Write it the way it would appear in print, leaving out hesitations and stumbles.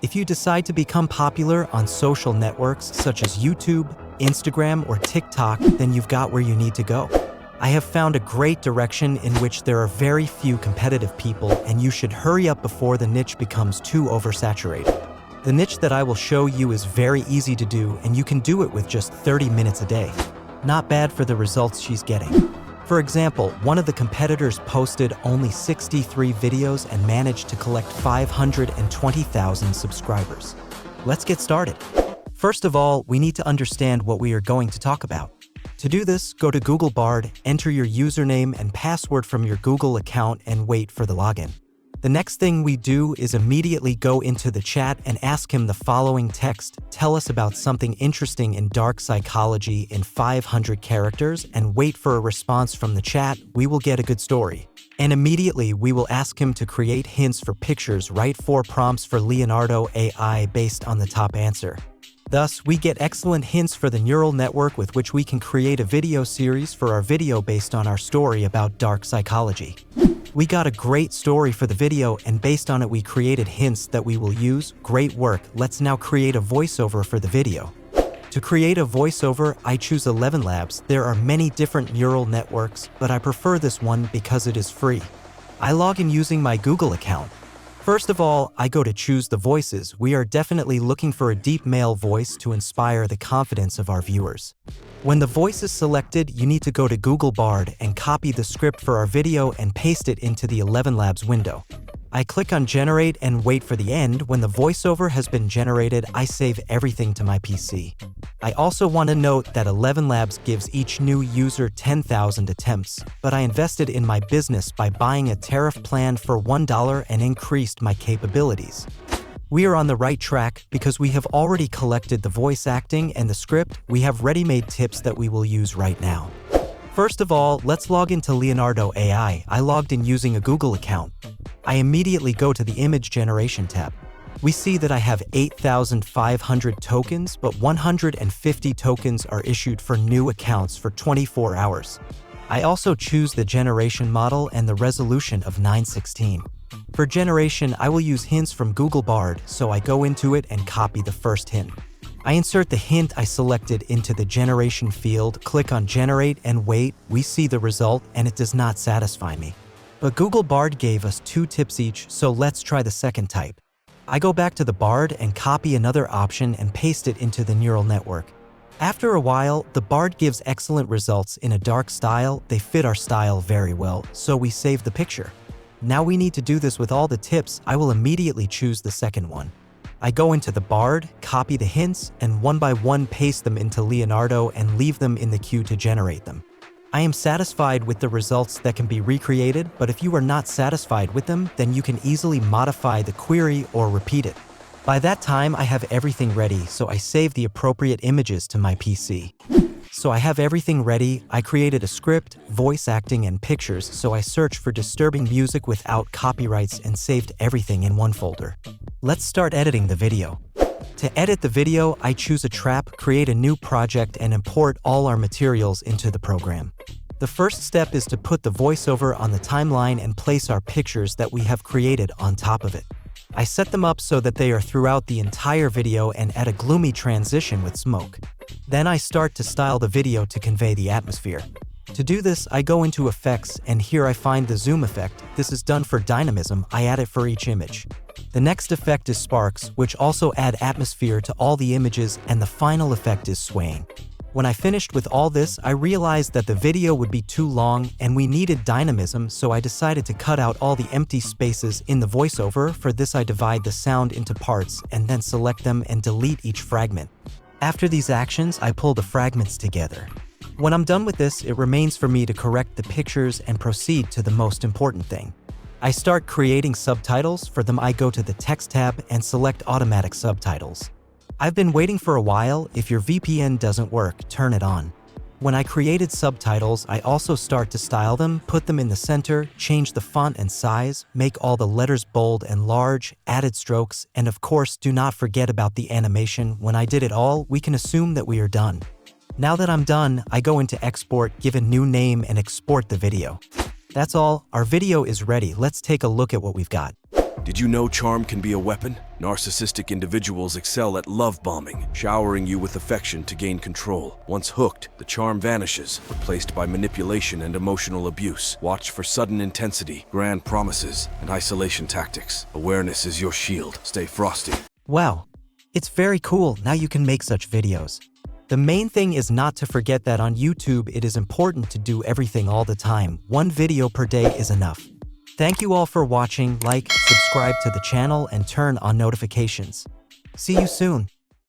If you decide to become popular on social networks such as YouTube, Instagram, or TikTok, then you've got where you need to go. I have found a great direction in which there are very few competitive people, and you should hurry up before the niche becomes too oversaturated. The niche that I will show you is very easy to do, and you can do it with just 30 minutes a day. Not bad for the results she's getting. For example, one of the competitors posted only 63 videos and managed to collect 520,000 subscribers. Let's get started. First of all, we need to understand what we are going to talk about. To do this, go to Google Bard, enter your username and password from your Google account, and wait for the login. The next thing we do is immediately go into the chat and ask him the following text: tell us about something interesting in dark psychology in 500 characters, and wait for a response from the chat. We will get a good story. And immediately we will ask him to create hints for pictures, write 4 prompts for Leonardo AI based on the top answer. Thus, we get excellent hints for the neural network with which we can create a video series for our video based on our story about dark psychology. We got a great story for the video, and based on it we created hints that we will use. Great work. Let's now create a voiceover for the video. To create a voiceover, I choose ElevenLabs. There are many different neural networks, but I prefer this one because it is free. I log in using my Google account. First of all, I go to choose the voices. We are definitely looking for a deep male voice to inspire the confidence of our viewers. When the voice is selected, you need to go to Google Bard and copy the script for our video and paste it into the ElevenLabs window. I click on Generate and wait for the end. When the voiceover has been generated, I save everything to my PC. I also want to note that ElevenLabs gives each new user 10,000 attempts, but I invested in my business by buying a tariff plan for $1 and increased my capabilities. We are on the right track because we have already collected the voice acting and the script. We have ready-made tips that we will use right now. First of all, let's log into Leonardo AI. I logged in using a Google account. I immediately go to the image generation tab. We see that I have 8,500 tokens, but 150 tokens are issued for new accounts for 24 hours. I also choose the generation model and the resolution of 916. For generation, I will use hints from Google Bard, so I go into it and copy the first hint. I insert the hint I selected into the generation field, click on Generate and wait. We see the result and it does not satisfy me. But Google Bard gave us 2 tips each, so let's try the second type. I go back to the Bard and copy another option and paste it into the neural network. After a while, the Bard gives excellent results in a dark style. They fit our style very well, so we save the picture. Now we need to do this with all the tips. I will immediately choose the second one. I go into the Bard, copy the hints, and one by one paste them into Leonardo and leave them in the queue to generate them. I am satisfied with the results that can be recreated, but if you are not satisfied with them, then you can easily modify the query or repeat it. By that time, I have everything ready, so I save the appropriate images to my PC. So I have everything ready. I created a script, voice acting, and pictures, so I searched for disturbing music without copyrights and saved everything in one folder. Let's start editing the video. To edit the video, I choose a trap, create a new project, and import all our materials into the program. The first step is to put the voiceover on the timeline and place our pictures that we have created on top of it. I set them up so that they are throughout the entire video and add a gloomy transition with smoke. Then I start to style the video to convey the atmosphere. To do this, I go into Effects, and here I find the Zoom effect. This is done for dynamism. I add it for each image. The next effect is Sparks, which also add atmosphere to all the images, and the final effect is Swaying. When I finished with all this, I realized that the video would be too long and we needed dynamism, so I decided to cut out all the empty spaces in the voiceover. For this, I divide the sound into parts and then select them and delete each fragment. After these actions, I pull the fragments together. When I'm done with this, it remains for me to correct the pictures and proceed to the most important thing. I start creating subtitles. For them, I go to the Text tab and select Automatic Subtitles. I've been waiting for a while. If your VPN doesn't work, turn it on. When I created subtitles, I also start to style them, put them in the center, change the font and size, make all the letters bold and large, added strokes, and of course, do not forget about the animation. When I did it all, we can assume that we are done. Now that I'm done, I go into Export, give a new name, and export the video. That's all. Our video is ready. Let's take a look at what we've got. Did you know charm can be a weapon? Narcissistic individuals excel at love bombing, showering you with affection to gain control. Once hooked, the charm vanishes, replaced by manipulation and emotional abuse. Watch for sudden intensity, grand promises, and isolation tactics. Awareness is your shield. Stay frosty. Wow, it's very cool. Now you can make such videos. The main thing is not to forget that on YouTube it is important to do everything all the time. One video per day is enough. Thank you all for watching. Like, subscribe to the channel, and turn on notifications. See you soon.